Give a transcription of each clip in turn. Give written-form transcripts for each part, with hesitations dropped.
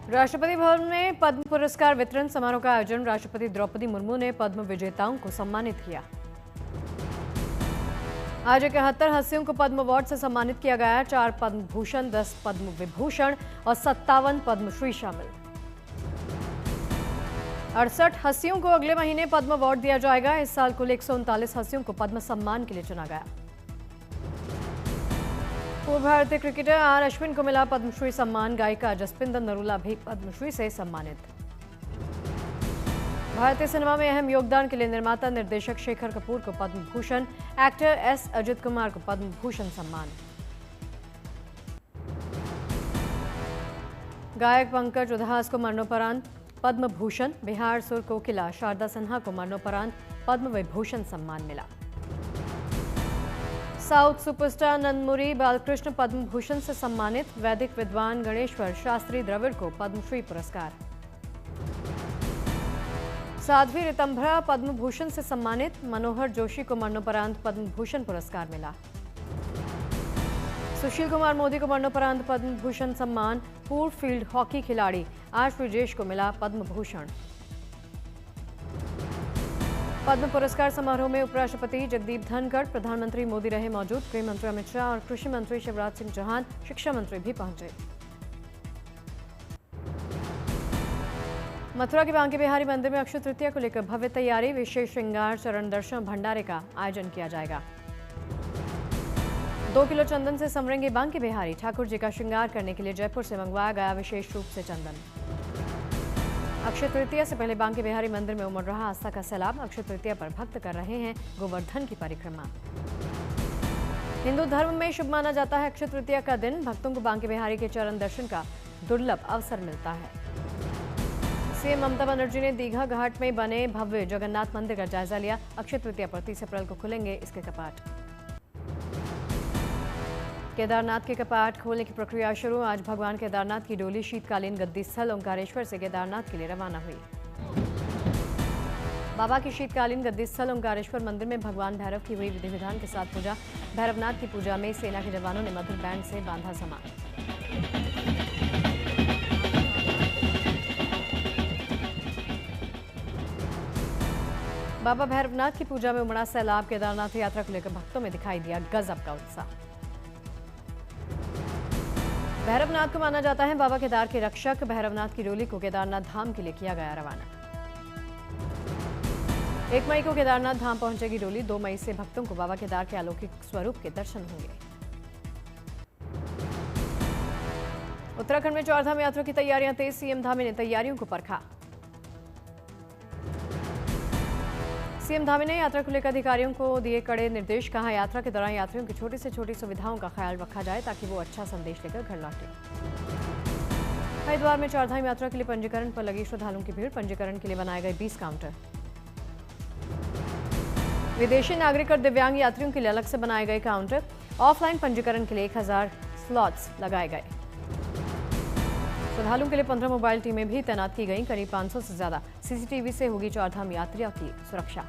राष्ट्रपति भवन में पद्म पुरस्कार वितरण समारोह का आयोजन। राष्ट्रपति द्रौपदी मुर्मू ने पद्म विजेताओं को सम्मानित किया। आज 71 हस्तियों को पद्म अवार्ड से सम्मानित किया गया। 4 पद्म भूषण, 10 पद्म विभूषण और 57 पद्मश्री शामिल। 68 हस्तियों को अगले महीने पद्म अवार्ड दिया जाएगा। इस साल कुल 139 हस्तियों को पद्म सम्मान के लिए चुना गया। पूर्व भारतीय क्रिकेटर आर अश्विन को मिला पद्मश्री सम्मान। गायिका जसपिंदर नरूला भी पद्मश्री से सम्मानित। भारतीय सिनेमा में अहम योगदान के लिए निर्माता निर्देशक शेखर कपूर को पद्म भूषण, एक्टर एस अजित कुमार को पद्म भूषण सम्मान। गायक पंकज उधास को मरणोपरांत पद्म भूषण, बिहार सुर कोकिला शारदा सिन्हा को मरणोपरांत पद्म विभूषण सम्मान मिला। साउथ सुपरस्टार नंदमुरी बालकृष्ण पद्म भूषण से सम्मानित। वैदिक विद्वान गणेश्वर शास्त्री द्रविड़ को पद्मश्री पुरस्कार। साध्वी ऋतंभरा पद्म भूषण से सम्मानित। मनोहर जोशी को मरणोपरांत पद्म भूषण पुरस्कार मिला। सुशील कुमार मोदी को मरणोपरांत पद्म भूषण सम्मान। पूर्व फील्ड हॉकी खिलाड़ी आर श्रीजेश को मिला पद्म भूषण। पद्म पुरस्कार समारोह में उपराष्ट्रपति जगदीप धनखड़, प्रधानमंत्री मोदी रहे मौजूद। गृह मंत्री अमित शाह और कृषि मंत्री शिवराज सिंह चौहान, शिक्षा मंत्री भी पहुंचे। मथुरा के बांके बिहारी मंदिर में अक्षय तृतीया को लेकर भव्य तैयारी। विशेष श्रृंगार, चरण दर्शन, भंडारे का आयोजन किया जाएगा। 2 किलो चंदन से संवरेंगे बांके बिहारी। ठाकुर जी का श्रृंगार करने के लिए जयपुर से मंगवाया गया विशेष रूप से चंदन। अक्षय तृतीया से पहले बांके बिहारी मंदिर में उमड़ रहा आस्था का सैलाब। अक्षय तृतीया पर भक्त कर रहे हैं गोवर्धन की परिक्रमा। हिंदू धर्म में शुभ माना जाता है अक्षय तृतीया का दिन। भक्तों को बांके बिहारी के चरण दर्शन का दुर्लभ अवसर मिलता है। सीएम ममता बनर्जी ने दीघा घाट में बने भव्य जगन्नाथ मंदिर का जायजा लिया। अक्षय तृतीया पर 30 अप्रैल को खुलेंगे इसके कपाट। केदारनाथ के कपाट खोलने की प्रक्रिया शुरू। आज भगवान केदारनाथ की डोली शीतकालीन गद्दी स्थल ओंकारेश्वर से केदारनाथ के लिए रवाना हुई। बाबा की शीतकालीन गद्दी स्थल ओंकारेश्वर मंदिर में भगवान भैरव की हुई विधि विधान के साथ पूजा। भैरवनाथ की पूजा में सेना के जवानों ने मधुर बैंड से बांधा समा। बाबा भैरवनाथ की पूजा में उमड़ा सैलाब। केदारनाथ यात्रा को लेकर भक्तों में दिखाई दिया गजब का उत्साह। भैरवनाथ को माना जाता है बाबा केदार के रक्षक। भैरवनाथ की डोली को केदारनाथ धाम के लिए किया गया रवाना। 1 मई को केदारनाथ धाम पहुंचेगी डोली। 2 मई से भक्तों को बाबा केदार के अलौकिक स्वरूप के दर्शन होंगे। उत्तराखंड में चारधाम यात्रा की तैयारियां तेज। सीएम धामी ने तैयारियों को परखा। सीएम धामी ने यात्रा को लेकर अधिकारियों को दिए कड़े निर्देश। कहा, यात्रा के दौरान यात्रियों की छोटी से छोटी सुविधाओं का ख्याल रखा जाए ताकि वो अच्छा संदेश लेकर घर लौटे। हरिद्वार में चारधाम यात्रा के लिए पंजीकरण पर लगी श्रद्धालुओं की भीड़। पंजीकरण के लिए बनाए गए 20 काउंटर। विदेशी नागरिक और दिव्यांग यात्रियों के लिए अलग से बनाए गए काउंटर। ऑफलाइन पंजीकरण के लिए 1000 स्लॉट्स लगाए गए। श्रद्धालुओं के लिए 15 मोबाइल टीमें भी तैनात की गईं। करीब 500 से ज्यादा सीसीटीवी से होगी चारधाम यात्रियों की सुरक्षा।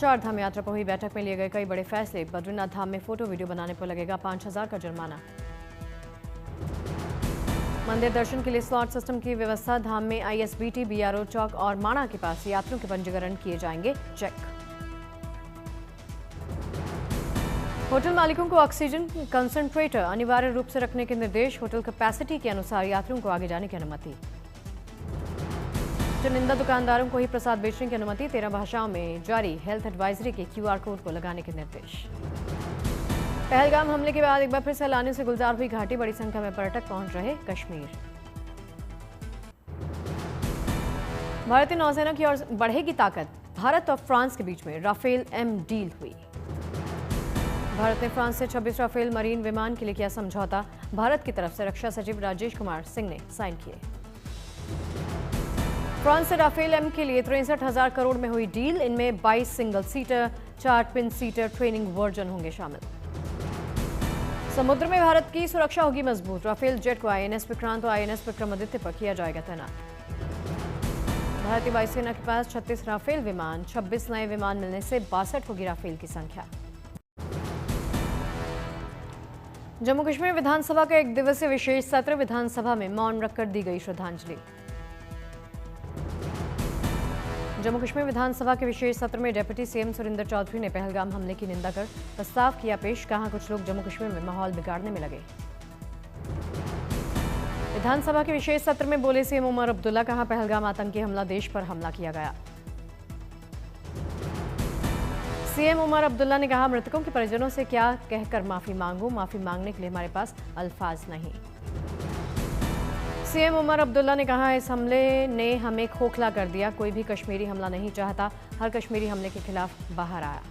चारधाम यात्रा पर हुई बैठक में लिए गए कई बड़े फैसले। बद्रीनाथ धाम में फोटो वीडियो बनाने पर लगेगा 5000 का जुर्माना। मंदिर दर्शन के लिए स्लॉट सिस्टम की व्यवस्था। धाम में आईएसबीटी, बीआरओ चौक और माणा के पास यात्रियों के पंजीकरण किए जाएंगे चेक। होटल मालिकों को ऑक्सीजन कंसंट्रेटर अनिवार्य रूप से रखने के निर्देश। होटल कैपेसिटी के अनुसार यात्रियों को आगे जाने की अनुमति। चुनिंदा दुकानदारों को ही प्रसाद बेचने की अनुमति। 13 भाषाओं में जारी हेल्थ एडवाइजरी के क्यूआर कोड को लगाने के निर्देश। पहलगाम हमले के बाद एक बार फिर सैलानियों से गुलजार हुई घाटी। बड़ी संख्या में पर्यटक पहुंच रहे कश्मीर। भारतीय नौसेना की ओर बढ़ेगी ताकत। भारत और फ्रांस के बीच में राफेल एम डील हुई। भारत ने फ्रांस से 26 राफेल मरीन विमान के लिए किया समझौता। भारत की तरफ से रक्षा सचिव राजेश कुमार सिंह ने साइन किए। फ्रांस से राफेल एम के लिए 63,000 करोड़ में हुई डील। इनमें 22 single seater, 4 twin seater training version होंगे शामिल। समुद्र में भारत की सुरक्षा होगी मजबूत। राफेल जेट को आईएनएस विक्रांत और आईएनएस विक्रमादित्य पर किया जाएगा तैनात। भारतीय वायुसेना के पास 36 राफेल विमान। 26 नए विमान मिलने से 62 होगी राफेल की संख्या। जम्मू कश्मीर विधानसभा का एक दिवसीय विशेष सत्र, विधानसभा में मौन रखकर दी गई श्रद्धांजलि। जम्मू कश्मीर विधानसभा के विशेष सत्र में डिप्टी सीएम सुरेंद्र चौधरी ने पहलगाम हमले की निंदा कर प्रस्ताव किया पेश। कहा, कुछ लोग जम्मू कश्मीर में माहौल बिगाड़ने में लगे। विधानसभा के विशेष सत्र में बोले सीएम उमर अब्दुल्ला। कहा, पहलगाम आतंकी हमला, देश पर हमला किया गया। सीएम उमर अब्दुल्ला ने कहा, मृतकों के परिजनों से क्या कहकर माफी मांगूं, माफी मांगने के लिए हमारे पास अल्फाज नहीं। सीएम उमर अब्दुल्ला ने कहा, इस हमले ने हमें खोखला कर दिया। कोई भी कश्मीरी हमला नहीं चाहता, हर कश्मीरी हमले के खिलाफ बाहर आया।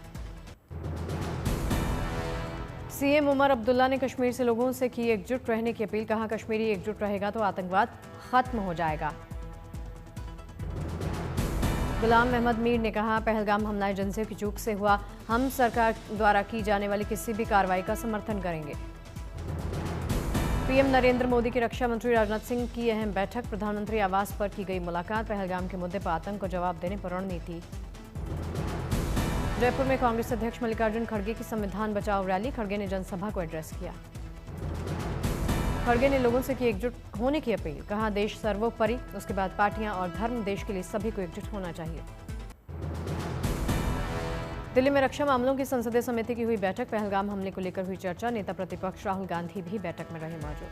सीएम उमर अब्दुल्ला ने कश्मीर से लोगों से की एकजुट रहने की अपील। कहा, कश्मीरी एकजुट रहेगा तो आतंकवाद खत्म हो जाएगा। गुलाम अहमद मीर ने कहा, पहलगाम हमला एजेंसियों की चूक से हुआ। हम सरकार द्वारा की जाने वाली किसी भी कार्रवाई का समर्थन करेंगे। पीएम नरेंद्र मोदी की रक्षा मंत्री राजनाथ सिंह की अहम बैठक। प्रधानमंत्री आवास पर की गई मुलाकात। पहलगाम के मुद्दे पर आतंक को जवाब देने पर रणनीति। जयपुर में कांग्रेस अध्यक्ष मल्लिकार्जुन खड़गे की संविधान बचाओ रैली। खड़गे ने जनसभा को एड्रेस किया। खड़गे ने लोगों से की एकजुट होने की अपील। कहा, देश सर्वोपरि, उसके बाद पार्टियां और धर्म। देश के लिए सभी को एकजुट होना चाहिए। दिल्ली में रक्षा मामलों की संसदीय समिति की हुई बैठक। पहलगाम हमले को लेकर हुई चर्चा। नेता प्रतिपक्ष राहुल गांधी भी बैठक में रहे मौजूद।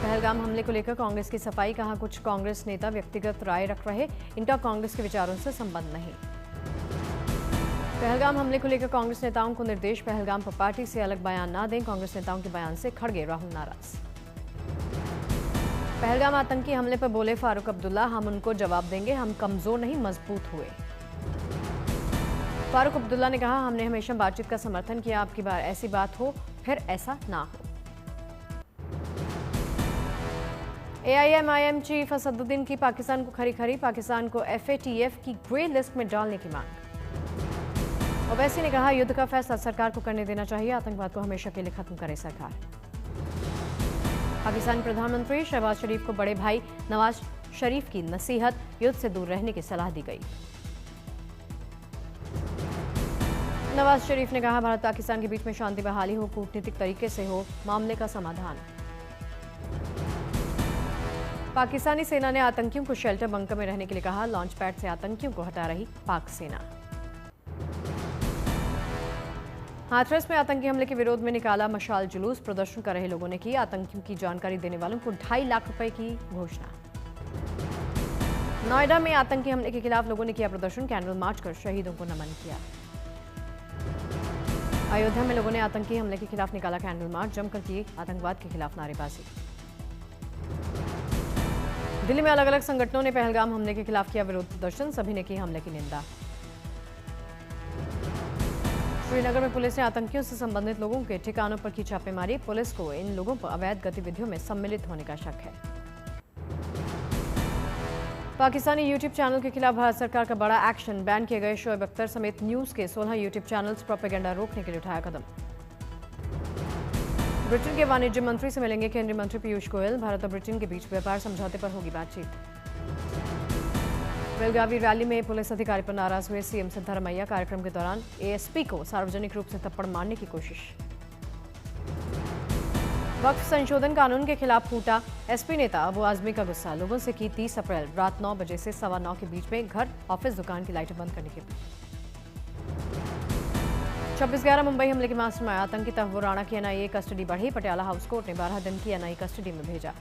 पहलगाम हमले को लेकर कांग्रेस की सफाई। कहा, कुछ कांग्रेस नेता व्यक्तिगत राय रख रहे, इनका कांग्रेस के विचारों से संबंध नहीं। पहलगाम हमले को लेकर कांग्रेस नेताओं को निर्देश। पहलगाम पर पार्टी से अलग बयान ना दें। कांग्रेस नेताओं के बयान से खड़गे राहुल नाराज। पहलगाम आतंकी हमले पर बोले फारूक अब्दुल्ला, हम उनको जवाब देंगे, हम कमजोर नहीं मजबूत हुए। फारूक अब्दुल्ला ने कहा, हमने हमेशा बातचीत का समर्थन किया। अब की बार ऐसी बात हो, फिर ऐसा ना हो। एआईएमआईएम चीफ असदुद्दीन की पाकिस्तान को खरी खरी। पाकिस्तान को एफएटीएफ की ग्रे लिस्ट में डालने की मांग। ओवैसी ने कहा, युद्ध का फैसला सरकार को करने देना चाहिए। आतंकवाद को हमेशा के लिए खत्म करे सरकार। पाकिस्तान प्रधानमंत्री शहबाज शरीफ को बड़े भाई नवाज शरीफ की नसीहत। युद्ध से दूर रहने की सलाह दी गई। नवाज शरीफ ने कहा, भारत पाकिस्तान के बीच में शांति बहाली हो, कूटनीतिक तरीके से हो मामले का समाधान। पाकिस्तानी सेना ने आतंकियों को शेल्टर बंकर में रहने के लिए कहा। लॉन्च पैड से आतंकियों को हटा रही पाक सेना। हाथरस में आतंकी हमले के विरोध में निकाला मशाल जुलूस। प्रदर्शन कर रहे लोगों ने की आतंकियों की जानकारी देने वालों को 2.5 लाख रुपए की घोषणा। नोएडा में आतंकी हमले के खिलाफ लोगों ने किया प्रदर्शन। कैंडल मार्च कर शहीदों को नमन किया। अयोध्या में लोगों ने आतंकी हमले के खिलाफ निकाला कैंडल मार्च। जमकर की आतंकवाद के खिलाफ नारेबाजी। दिल्ली में अलग अलग संगठनों ने पहलगाम हमले के खिलाफ किया विरोध प्रदर्शन। सभी ने की हमले की निंदा। श्रीनगर में पुलिस ने आतंकियों से संबंधित लोगों के ठिकानों पर की छापेमारी। पुलिस को इन लोगों पर अवैध गतिविधियों में सम्मिलित होने का शक है। पाकिस्तानी यूट्यूब चैनल के खिलाफ भारत सरकार का बड़ा एक्शन। बैन किए गए शोएब अख्तर समेत न्यूज के 16 यूट्यूब चैनल्स। प्रोपेगेंडा रोकने के लिए उठाया कदम। ब्रिटेन के वाणिज्य मंत्री से मिलेंगे केंद्रीय मंत्री पीयूष गोयल। भारत और ब्रिटेन के बीच व्यापार समझौते पर होगी बातचीत। बेलगावी रैली में पुलिस अधिकारी पर नाराज हुए सीएम सिद्धरामैया। कार्यक्रम के दौरान एएसपी को सार्वजनिक रूप से थप्पड़ मारने की कोशिश। वक्फ संशोधन कानून के खिलाफ फूटा एसपी नेता अबू आजमी का गुस्सा। लोगों से की 30 अप्रैल रात 9 बजे से 9:15 के बीच में घर, ऑफिस, दुकान की लाइटें बंद करने की। 26/11 मुंबई हमले के मास्टरमाइंड आतंकी तहव्वुर राणा की एनआईए कस्टडी बढ़ी। पटियाला हाउस कोर्ट ने 12 दिन की एनआईए कस्टडी में भेजा।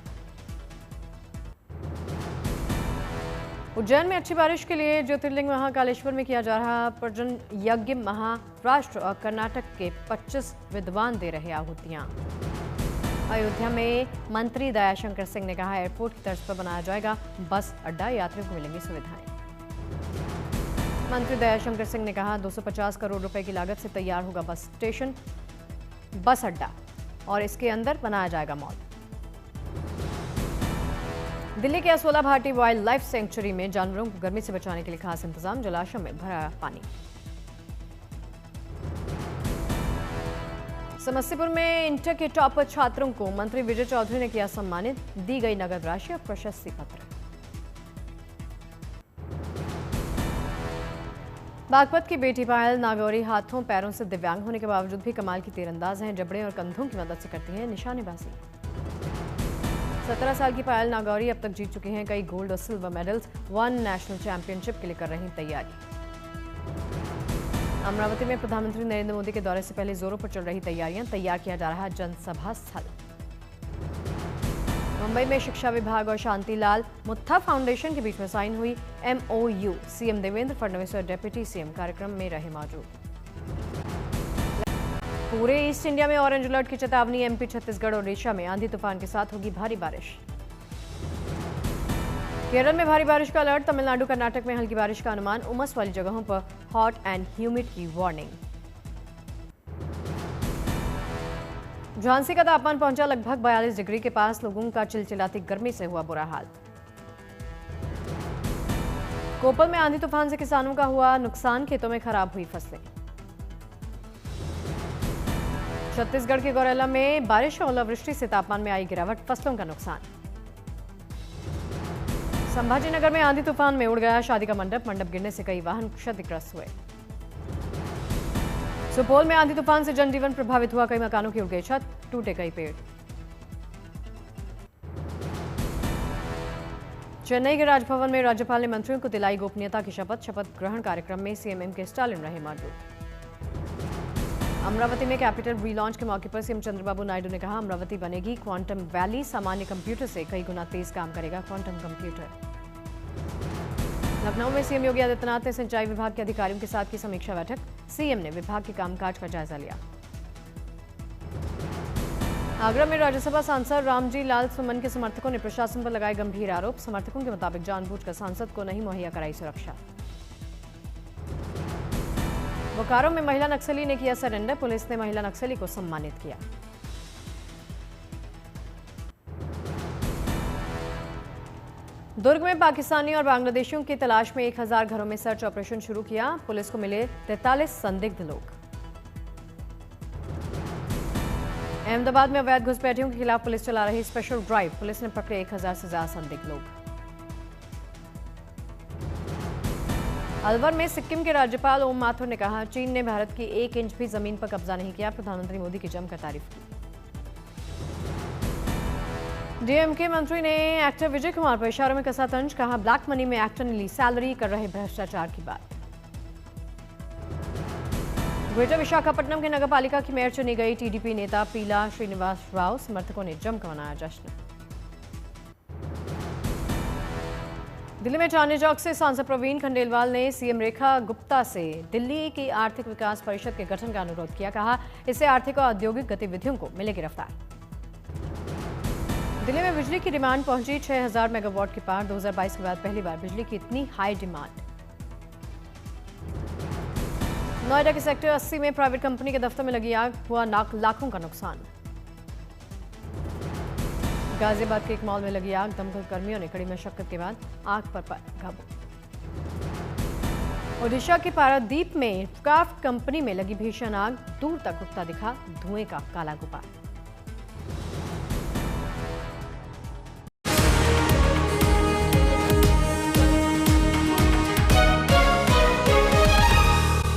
उज्जैन में अच्छी बारिश के लिए ज्योतिर्लिंग महाकालेश्वर में किया जा रहा पर्जन यज्ञ। महाराष्ट्र और कर्नाटक के 25 विद्वान दे रहे आहुतियां। अयोध्या में मंत्री दयाशंकर सिंह ने कहा, एयरपोर्ट की तर्ज पर बनाया जाएगा बस अड्डा। यात्रियों को मिलेंगी सुविधाएं। मंत्री दयाशंकर सिंह ने कहा, 250 करोड़ रुपए की लागत से तैयार होगा बस स्टेशन, बस अड्डा और इसके अंदर बनाया जाएगा मॉल। दिल्ली के Asola Bhati wild life sanctuary में जानवरों को गर्मी से बचाने के लिए खास इंतजाम। जलाशय में भरा पानी। समस्तीपुर में इंटर के टॉपर छात्रों को मंत्री विजय चौधरी ने किया सम्मानित। दी गई नगद राशि और प्रशस्ति पत्र। बागपत की बेटी पायल नागौरी हाथों पैरों से दिव्यांग होने के बावजूद भी कमाल की तीरंदाज हैं। जबड़े और कंधों की मदद से करती हैं निशानेबाजी। 17 साल की पायल नागौरी अब तक जीत चुकी हैं कई गोल्ड और silver medals. One national championship के लिए कर रही तैयारी। अमरावती में प्रधानमंत्री नरेंद्र मोदी के दौरे से पहले जोरों पर चल रही तैयारियां। तैयार किया जा रहा जनसभा स्थल। मुंबई में शिक्षा विभाग और शांतिलाल मुत्था फाउंडेशन के बीच में साइन हुई MOU। सीएम देवेंद्र फडणवीस और डिप्टी सीएम कार्यक्रम में रहे मौजूद। पूरे ईस्ट इंडिया में ऑरेंज अलर्ट की चेतावनी। MP, छत्तीसगढ़ और ओडिशा में आंधी तूफान के साथ होगी भारी बारिश। केरल में भारी बारिश का अलर्ट। तमिलनाडु कर्नाटक में हल्की बारिश का अनुमान। उमस वाली जगहों पर हॉट एंड ह्यूमिड की वार्निंग। झांसी का तापमान पहुंचा लगभग 42 डिग्री के पास। लोगों का चिलचिलाती गर्मी से हुआ बुरा हाल। कोपल में आंधी तूफान से किसानों का हुआ नुकसान। खेतों में खराब हुई फसलें। छत्तीसगढ़ के गौरेला में बारिश और ओलावृष्टि से तापमान में आई गिरावट। फसलों का नुकसान। संभाजीनगर में आंधी तूफान में उड़ गया शादी का मंडप। मंडप गिरने से कई वाहन क्षतिग्रस्त हुए। सुपौल में आंधी तूफान से जनजीवन प्रभावित हुआ। कई मकानों की उड़ गई छत। टूटे कई पेड़। चेन्नई के राजभवन में राज्यपाल ने मंत्रियों को दिलाई गोपनीयता की शपथ। शपथ ग्रहण कार्यक्रम में CM MK स्टालिन रहे मौजूद। अमरावती में कैपिटल रीलॉन्च के मौके पर CM चंद्रबाबू नायडू ने कहा, अमरावती बनेगी क्वांटम वैली। सामान्य कंप्यूटर से कई गुना तेज काम करेगा क्वांटम कंप्यूटर। लखनऊ में CM योगी आदित्यनाथ ने सिंचाई विभाग के अधिकारियों के साथ की समीक्षा बैठक। CM ने विभाग के कामकाज का जायजा लिया। आगरा में राज्यसभा सांसद रामजी लाल सुमन के समर्थकों ने प्रशासन पर लगाए गंभीर आरोप। समर्थकों के मुताबिक जानबूझकर सांसद को नहीं मुहैया कराई सुरक्षा। बोकारो में महिला नक्सली ने किया सरेंडर। पुलिस ने महिला नक्सली को सम्मानित किया। दुर्ग में पाकिस्तानी और बांग्लादेशियों की तलाश में 1000 घरों में सर्च ऑपरेशन शुरू किया। पुलिस को मिले 43 संदिग्ध लोग। अहमदाबाद में अवैध घुसपैठियों के खिलाफ पुलिस चला रही स्पेशल ड्राइव। पुलिस ने पकड़े 1000 से ज्यादा संदिग्ध लोग। अलवर में सिक्किम के राज्यपाल ओम माथुर ने कहा, चीन ने भारत की 1 इंच भी जमीन पर कब्जा नहीं किया। प्रधानमंत्री मोदी की जमकर तारीफ की। DMK मंत्री ने एक्टर विजय कुमार पर इशारों में कसा तंज। कहा, ब्लैक मनी में एक्टर ने ली सैलरी, कर रहे भ्रष्टाचार की बात। ग्रेटर विशाखापट्टनम के नगर पालिका की मेयर चुनी गई TDP नेता पीला श्रीनिवास राव। समर्थकों ने जमकर मनाया जश्न। दिल्ली में चांदनी चौक से सांसद प्रवीण खंडेलवाल ने CM रेखा गुप्ता से दिल्ली की आर्थिक विकास परिषद के गठन का अनुरोध किया। कहा, इससे आर्थिक और औद्योगिक गतिविधियों को मिलेगी रफ्तार। दिल्ली में बिजली की डिमांड पहुंची 6000 मेगावाट के पार। 2022 के बाद पहली बार बिजली की इतनी हाई डिमांड। नोएडा के सेक्टर 80 में प्राइवेट कंपनी के दफ्तर में लगी आग। हुआ लाखों का नुकसान। गाजियाबाद के एक मॉल में लगी आग। दमकल कर्मियों ने कड़ी मशक्कत के बाद आग पर काबू। ओडिशा के पारादीप में क्राफ्ट कंपनी में लगी भीषण आग। दूर तक उठता दिखा धुएं का काला गुबार।